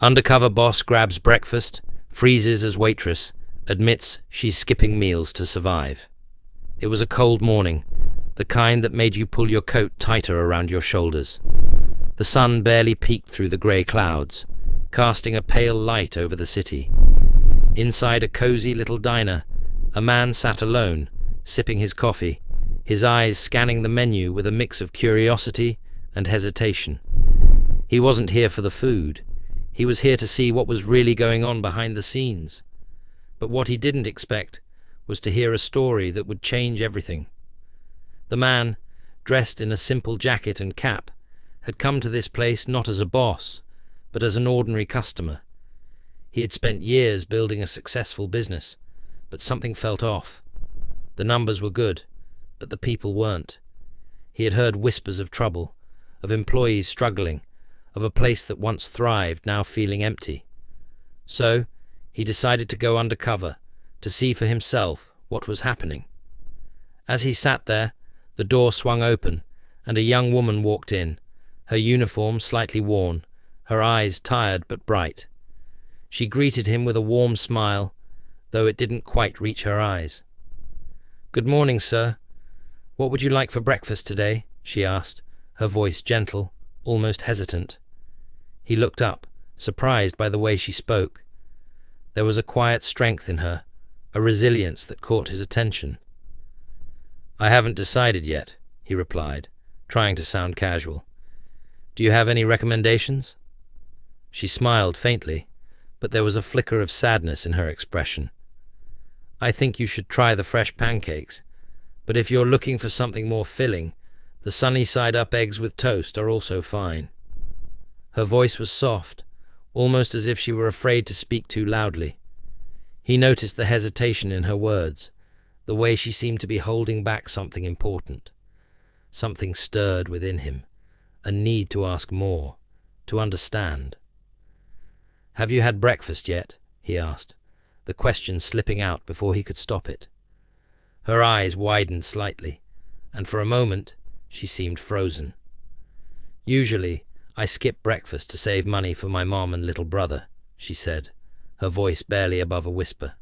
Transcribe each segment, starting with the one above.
Undercover boss grabs breakfast, freezes as waitress, admits she's skipping meals to survive. It was a cold morning, the kind that made you pull your coat tighter around your shoulders. The sun barely peeked through the grey clouds, casting a pale light over the city. Inside a cozy little diner, a man sat alone, sipping his coffee, his eyes scanning the menu with a mix of curiosity and hesitation. He wasn't here for the food. He was here to see what was really going on behind the scenes. But what he didn't expect was to hear a story that would change everything. The man, dressed in a simple jacket and cap, had come to this place not as a boss, but as an ordinary customer. He had spent years building a successful business, but something felt off. The numbers were good, but the people weren't. He had heard whispers of trouble, of employees struggling, of a place that once thrived now feeling empty. So, he decided to go undercover, to see for himself what was happening. As he sat there, the door swung open, and a young woman walked in, her uniform slightly worn, her eyes tired but bright. She greeted him with a warm smile, though it didn't quite reach her eyes. "Good morning, sir. What would you like for breakfast today?" she asked, her voice gentle, almost hesitant. He looked up, surprised by the way she spoke. There was a quiet strength in her, a resilience that caught his attention. "I haven't decided yet," he replied, trying to sound casual. "Do you have any recommendations?" She smiled faintly, but there was a flicker of sadness in her expression. "I think you should try the fresh pancakes, but if you're looking for something more filling, the sunny-side-up eggs with toast are also fine." Her voice was soft, almost as if she were afraid to speak too loudly. He noticed the hesitation in her words, the way she seemed to be holding back something important. Something stirred within him, a need to ask more, to understand. "Have you had breakfast yet?" he asked, the question slipping out before he could stop it. Her eyes widened slightly, and for a moment she seemed frozen. "Usually, I skip breakfast to save money for my mom and little brother," she said, her voice barely above a whisper.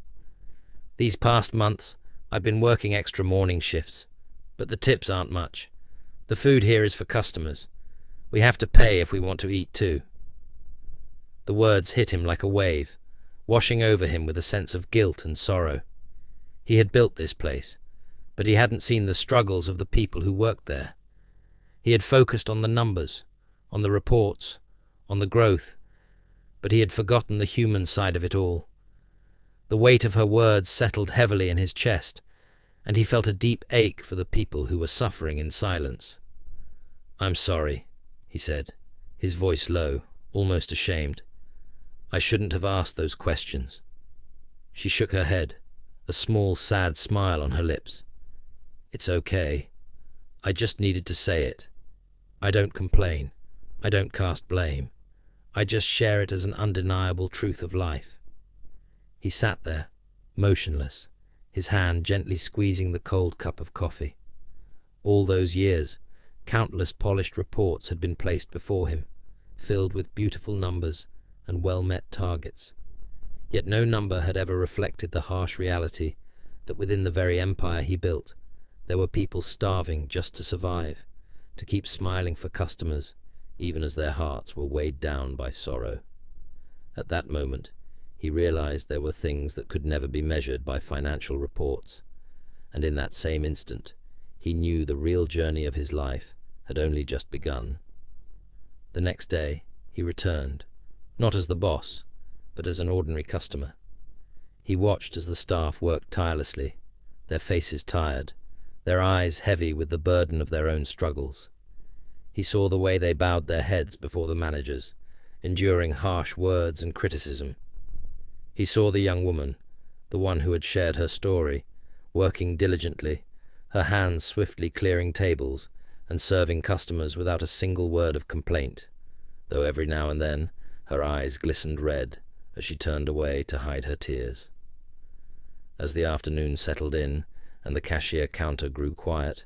"These past months, I've been working extra morning shifts, but the tips aren't much. The food here is for customers. We have to pay if we want to eat too." The words hit him like a wave, washing over him with a sense of guilt and sorrow. He had built this place, but he hadn't seen the struggles of the people who worked there. He had focused on the numbers, on the reports, on the growth, but he had forgotten the human side of it all. The weight of her words settled heavily in his chest, and he felt a deep ache for the people who were suffering in silence. "I'm sorry," he said, his voice low, almost ashamed. "I shouldn't have asked those questions." She shook her head, a small, sad smile on her lips. "It's okay. I just needed to say it. I don't complain. I don't cast blame. I just share it as an undeniable truth of life." He sat there, motionless, his hand gently squeezing the cold cup of coffee. All those years, countless polished reports had been placed before him, filled with beautiful numbers and well-met targets. Yet no number had ever reflected the harsh reality that within the very empire he built, there were people starving just to survive, to keep smiling for customers, even as their hearts were weighed down by sorrow. At that moment, he realized there were things that could never be measured by financial reports, and in that same instant, he knew the real journey of his life had only just begun. The next day, he returned, not as the boss, but as an ordinary customer. He watched as the staff worked tirelessly, their faces tired, their eyes heavy with the burden of their own struggles. He saw the way they bowed their heads before the managers, enduring harsh words and criticism. He saw the young woman, the one who had shared her story, working diligently, her hands swiftly clearing tables and serving customers without a single word of complaint, though every now and then her eyes glistened red as she turned away to hide her tears. As the afternoon settled in and the cashier counter grew quiet,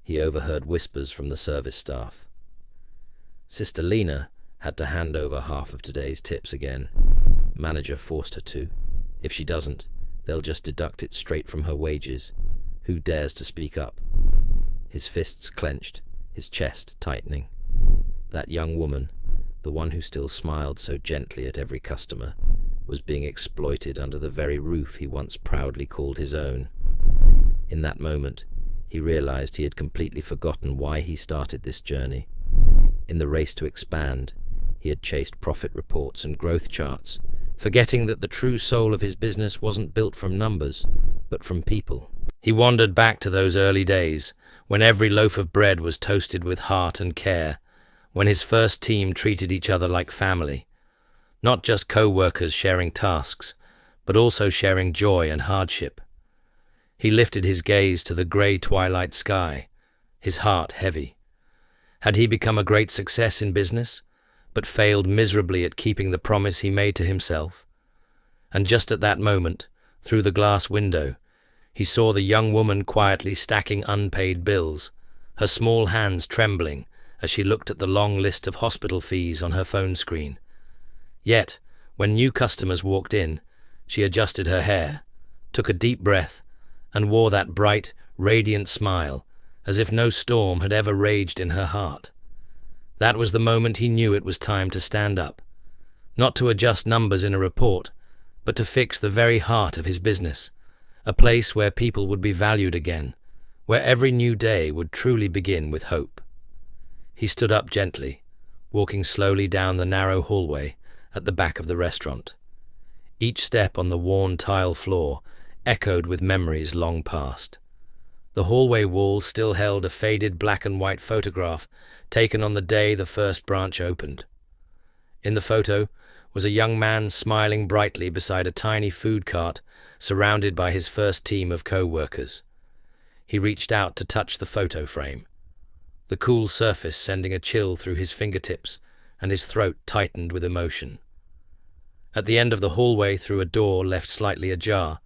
he overheard whispers from the service staff. Sister Lena, Had to hand over half of today's tips again. Manager forced her to. If she doesn't, they'll just deduct it straight from her wages. Who dares to speak up? His fists clenched, his chest tightening. That young woman, the one who still smiled so gently at every customer, was being exploited under the very roof he once proudly called his own. In that moment, he realized he had completely forgotten why he started this journey. In the race to expand, he had chased profit reports and growth charts, forgetting that the true soul of his business wasn't built from numbers, but from people. He wandered back to those early days, when every loaf of bread was toasted with heart and care, when his first team treated each other like family, not just co-workers sharing tasks, but also sharing joy and hardship. He lifted his gaze to the grey twilight sky, his heart heavy. Had he become a great success in business, but failed miserably at keeping the promise he made to himself? And just at that moment, through the glass window, he saw the young woman quietly stacking unpaid bills, her small hands trembling as she looked at the long list of hospital fees on her phone screen. Yet, when new customers walked in, she adjusted her hair, took a deep breath, and wore that bright, radiant smile, as if no storm had ever raged in her heart. That was the moment he knew it was time to stand up, not to adjust numbers in a report, but to fix the very heart of his business, a place where people would be valued again, where every new day would truly begin with hope. He stood up gently, walking slowly down the narrow hallway at the back of the restaurant. Each step on the worn tile floor echoed with memories long past. The hallway wall still held a faded black and white photograph taken on the day the first branch opened. In the photo was a young man smiling brightly beside a tiny food cart surrounded by his first team of co-workers. He reached out to touch the photo frame, the cool surface sending a chill through his fingertips, and his throat tightened with emotion. At the end of the hallway, through a door left slightly ajar,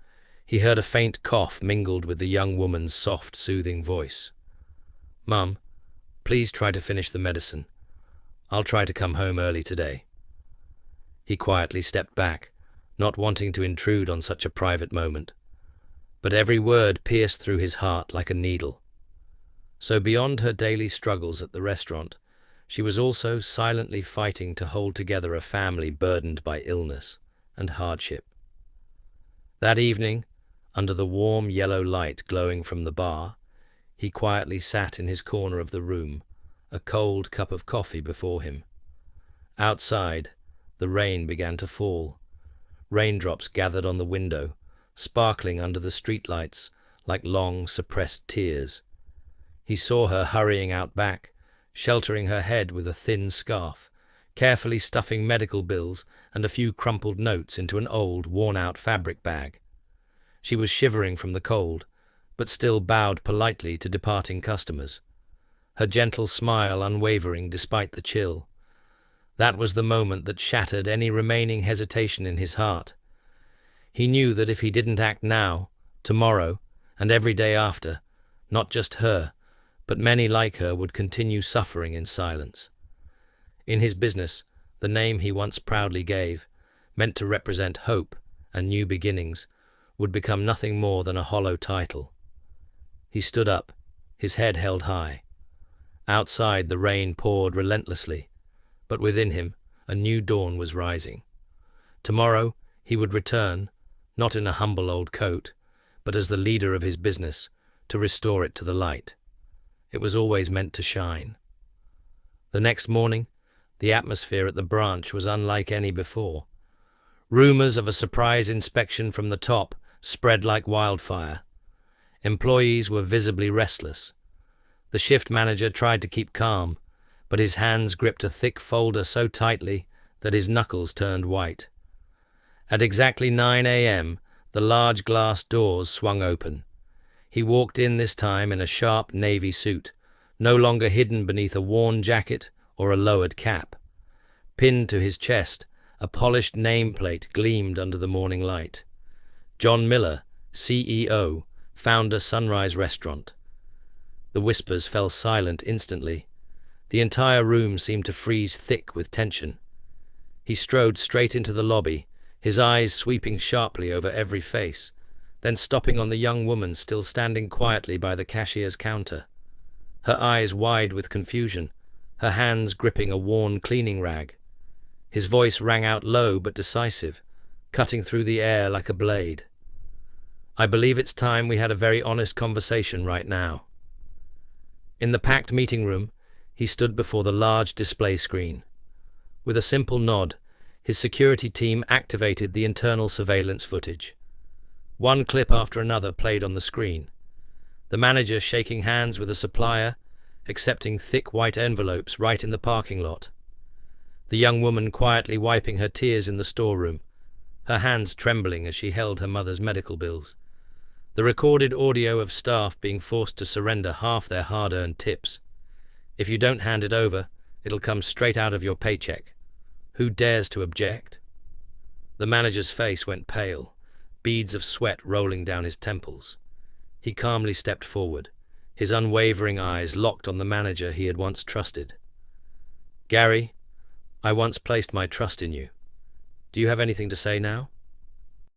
he heard a faint cough mingled with the young woman's soft, soothing voice. "Mum, please try to finish the medicine. I'll try to come home early today." He quietly stepped back, not wanting to intrude on such a private moment. But every word pierced through his heart like a needle. So beyond her daily struggles at the restaurant, she was also silently fighting to hold together a family burdened by illness and hardship. That evening, under the warm yellow light glowing from the bar, he quietly sat in his corner of the room, a cold cup of coffee before him. Outside, the rain began to fall. Raindrops gathered on the window, sparkling under the streetlights like long, suppressed tears. He saw her hurrying out back, sheltering her head with a thin scarf, carefully stuffing medical bills and a few crumpled notes into an old, worn-out fabric bag. She was shivering from the cold, but still bowed politely to departing customers, her gentle smile unwavering despite the chill. That was the moment that shattered any remaining hesitation in his heart. He knew that if he didn't act now, tomorrow, and every day after, not just her, but many like her would continue suffering in silence. In his business, the name he once proudly gave, meant to represent hope and new beginnings, would become nothing more than a hollow title. He stood up, his head held high. Outside, the rain poured relentlessly, but within him, a new dawn was rising. Tomorrow, he would return, not in a humble old coat, but as the leader of his business, to restore it to the light. It was always meant to shine. The next morning, the atmosphere at the branch was unlike any before. Rumors of a surprise inspection from the top spread like wildfire. Employees were visibly restless. The shift manager tried to keep calm, but his hands gripped a thick folder so tightly that his knuckles turned white. At exactly 9 a.m., the large glass doors swung open. He walked in this time in a sharp navy suit, no longer hidden beneath a worn jacket or a lowered cap. Pinned to his chest, a polished nameplate gleamed under the morning light. John Miller, CEO, founder Sunrise Restaurant. The whispers fell silent instantly. The entire room seemed to freeze thick with tension. He strode straight into the lobby, his eyes sweeping sharply over every face, then stopping on the young woman still standing quietly by the cashier's counter. Her eyes wide with confusion, her hands gripping a worn cleaning rag. His voice rang out low but decisive, cutting through the air like a blade. "I believe it's time we had a very honest conversation right now." In the packed meeting room, he stood before the large display screen. With a simple nod, his security team activated the internal surveillance footage. One clip after another played on the screen. The manager shaking hands with a supplier, accepting thick white envelopes right in the parking lot. The young woman quietly wiping her tears in the storeroom, her hands trembling as she held her mother's medical bills. The recorded audio of staff being forced to surrender half their hard-earned tips. "If you don't hand it over, it'll come straight out of your paycheck. Who dares to object?" The manager's face went pale, beads of sweat rolling down his temples. He calmly stepped forward, his unwavering eyes locked on the manager he had once trusted. "Gary, I once placed my trust in you. Do you have anything to say now?"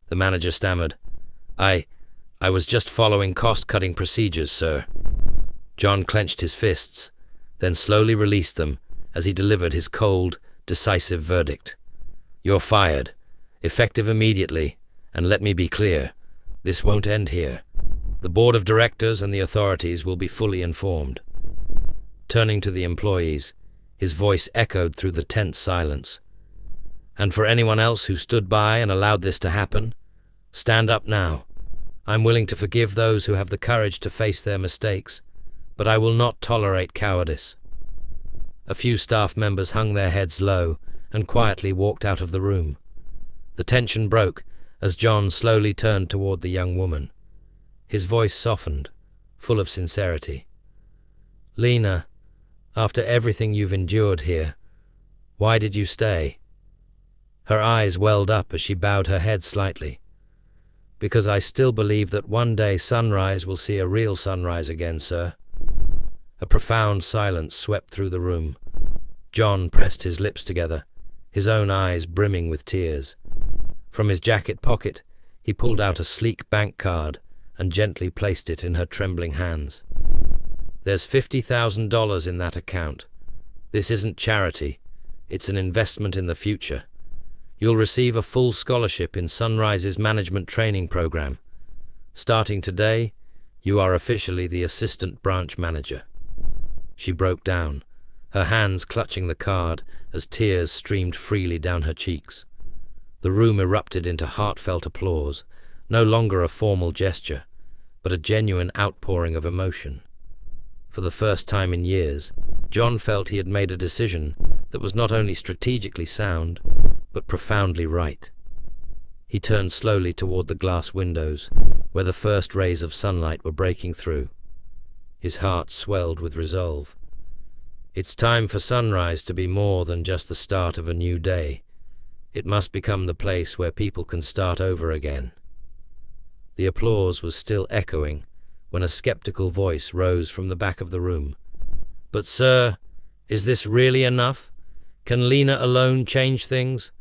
The manager stammered. I was just following cost-cutting procedures, sir." John clenched his fists, then slowly released them as he delivered his cold, decisive verdict. "You're fired, effective immediately, and let me be clear, this won't end here. The board of directors and the authorities will be fully informed." Turning to the employees, his voice echoed through the tense silence. "And for anyone else who stood by and allowed this to happen, stand up now. I'm willing to forgive those who have the courage to face their mistakes, but I will not tolerate cowardice." A few staff members hung their heads low and quietly walked out of the room. The tension broke as John slowly turned toward the young woman. His voice softened, full of sincerity. "Lena, after everything you've endured here, why did you stay?" Her eyes welled up as she bowed her head slightly. "Because I still believe that one day sunrise will see a real sunrise again, sir." A profound silence swept through the room. John pressed his lips together, his own eyes brimming with tears. From his jacket pocket, he pulled out a sleek bank card and gently placed it in her trembling hands. "There's $50,000 in that account. This isn't charity. It's an investment in the future. You'll receive a full scholarship in Sunrise's management training program. Starting today, you are officially the assistant branch manager." She broke down, her hands clutching the card as tears streamed freely down her cheeks. The room erupted into heartfelt applause, no longer a formal gesture, but a genuine outpouring of emotion. For the first time in years, John felt he had made a decision that was not only strategically sound, but profoundly right. He turned slowly toward the glass windows, where the first rays of sunlight were breaking through. His heart swelled with resolve. It's time for Sunrise to be more than just the start of a new day. It must become the place where people can start over again. The applause was still echoing when a skeptical voice rose from the back of the room. "But sir, is this really enough? Can Lena alone change things?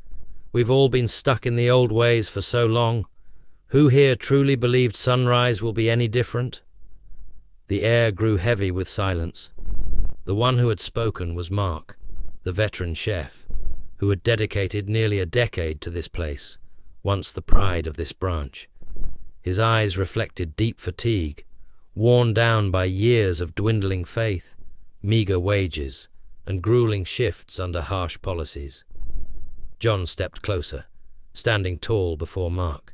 We've all been stuck in the old ways for so long. Who here truly believed Sunrise will be any different?" The air grew heavy with silence. The one who had spoken was Mark, the veteran chef, who had dedicated nearly a decade to this place, once the pride of this branch. His eyes reflected deep fatigue, worn down by years of dwindling faith, meager wages, and grueling shifts under harsh policies. John stepped closer, standing tall before Mark.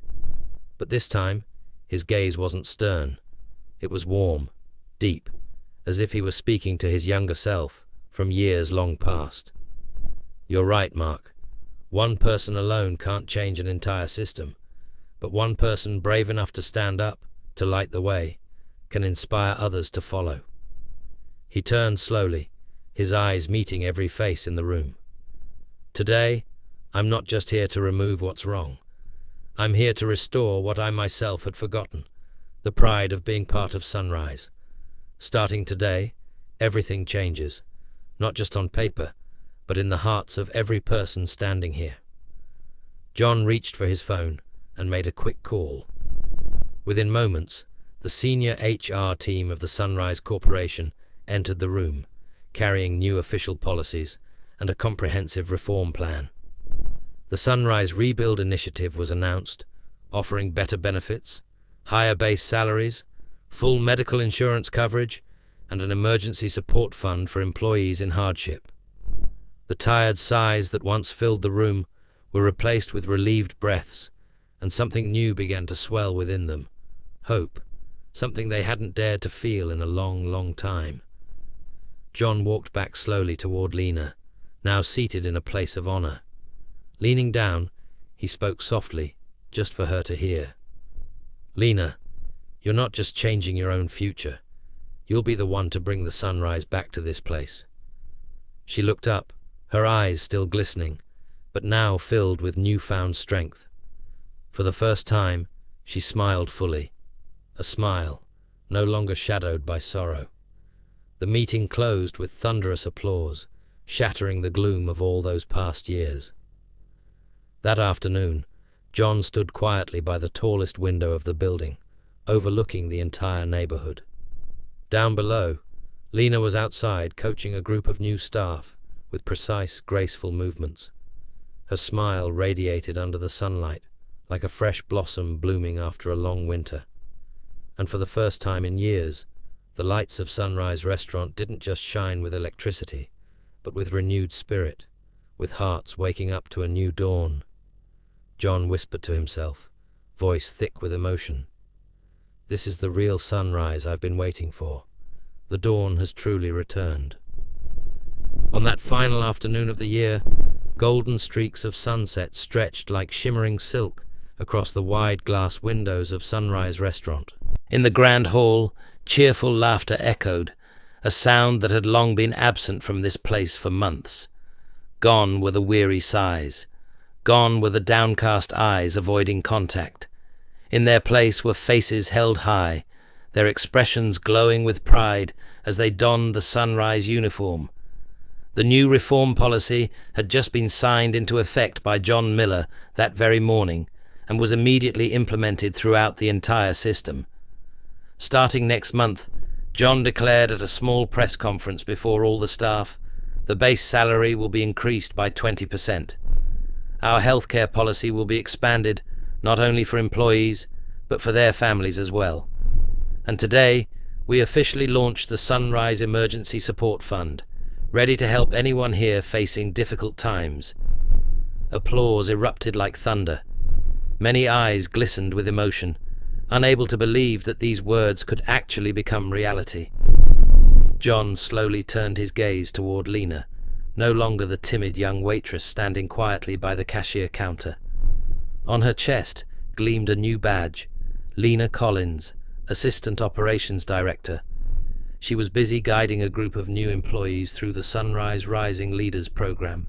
But this time, his gaze wasn't stern. It was warm, deep, as if he were speaking to his younger self from years long past. "You're right, Mark. One person alone can't change an entire system, but one person brave enough to stand up, to light the way, can inspire others to follow." He turned slowly, his eyes meeting every face in the room. "Today, I'm not just here to remove what's wrong. I'm here to restore what I myself had forgotten, the pride of being part of Sunrise. Starting today, everything changes. not just on paper, but in the hearts of every person standing here. John reached for his phone and made a quick call. Within moments, the senior HR team of the Sunrise Corporation entered the room, carrying new official policies and a comprehensive reform plan. The Sunrise Rebuild Initiative was announced, offering better benefits, higher base salaries, full medical insurance coverage, and an emergency support fund for employees in hardship. The tired sighs that once filled the room were replaced with relieved breaths, and something new began to swell within them. Hope, something they hadn't dared to feel in a long, long time. John walked back slowly toward Lena, now seated in a place of honor. Leaning down, he spoke softly, just for her to hear. "Lena, you're not just changing your own future. You'll be the one to bring the Sunrise back to this place." She looked up, her eyes still glistening, but now filled with newfound strength. For the first time, she smiled fully. A smile, no longer shadowed by sorrow. The meeting closed with thunderous applause, shattering the gloom of all those past years. That afternoon, John stood quietly by the tallest window of the building, overlooking the entire neighborhood. Down below, Lena was outside coaching a group of new staff with precise, graceful movements. Her smile radiated under the sunlight, like a fresh blossom blooming after a long winter. And for the first time in years, the lights of Sunrise Restaurant didn't just shine with electricity, but with renewed spirit, with hearts waking up to a new dawn. John whispered to himself, voice thick with emotion. "This is the real sunrise I've been waiting for. The dawn has truly returned." On that final afternoon of the year, golden streaks of sunset stretched like shimmering silk across the wide glass windows of Sunrise Restaurant. In the grand hall, cheerful laughter echoed, a sound that had long been absent from this place for months. Gone were the weary sighs. Gone were the downcast eyes avoiding contact. In their place were faces held high, their expressions glowing with pride as they donned the Sunrise uniform. The new reform policy had just been signed into effect by John Miller that very morning and was immediately implemented throughout the entire system. Starting next month, John declared at a small press conference before all the staff, the base salary will be increased by 20%. Our healthcare policy will be expanded, not only for employees, but for their families as well. And today, we officially launched the Sunrise Emergency Support Fund, ready to help anyone here facing difficult times. Applause erupted like thunder. Many eyes glistened with emotion, unable to believe that these words could actually become reality. John slowly turned his gaze toward Lena, no longer the timid young waitress standing quietly by the cashier counter. On her chest gleamed a new badge, Lena Collins, Assistant Operations Director. She was busy guiding a group of new employees through the Sunrise Rising Leaders Program,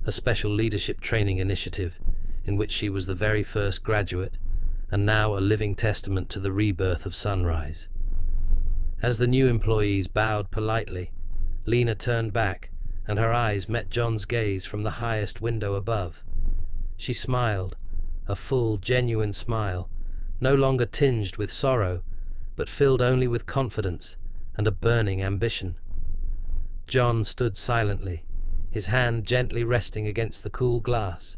a special leadership training initiative in which she was the very first graduate and now a living testament to the rebirth of Sunrise. As the new employees bowed politely, Lena turned back and her eyes met John's gaze from the highest window above. She smiled, a full, genuine smile, no longer tinged with sorrow, but filled only with confidence and a burning ambition. John stood silently, his hand gently resting against the cool glass,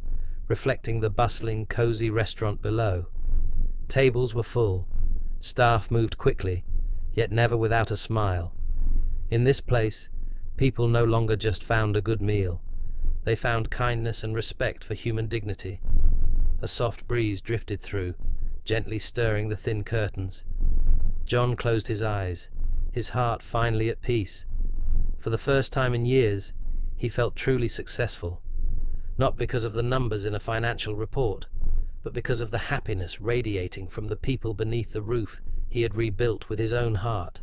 reflecting the bustling, cozy restaurant below. Tables were full, staff moved quickly, yet never without a smile. In this place, people no longer just found a good meal. They found kindness and respect for human dignity. A soft breeze drifted through, gently stirring the thin curtains. John closed his eyes, his heart finally at peace. For the first time in years, he felt truly successful, not because of the numbers in a financial report, but because of the happiness radiating from the people beneath the roof he had rebuilt with his own heart.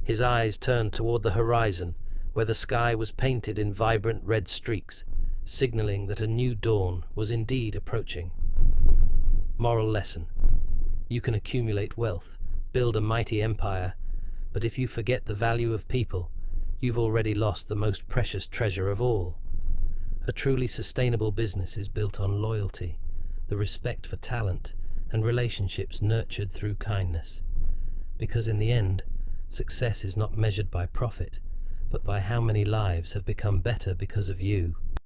His eyes turned toward the horizon, where the sky was painted in vibrant red streaks, signaling that a new dawn was indeed approaching. Moral lesson: you can accumulate wealth, build a mighty empire, but if you forget the value of people, you've already lost the most precious treasure of all. A truly sustainable business is built on loyalty, the respect for talent, and relationships nurtured through kindness. Because in the end, success is not measured by profit, but by how many lives have become better because of you.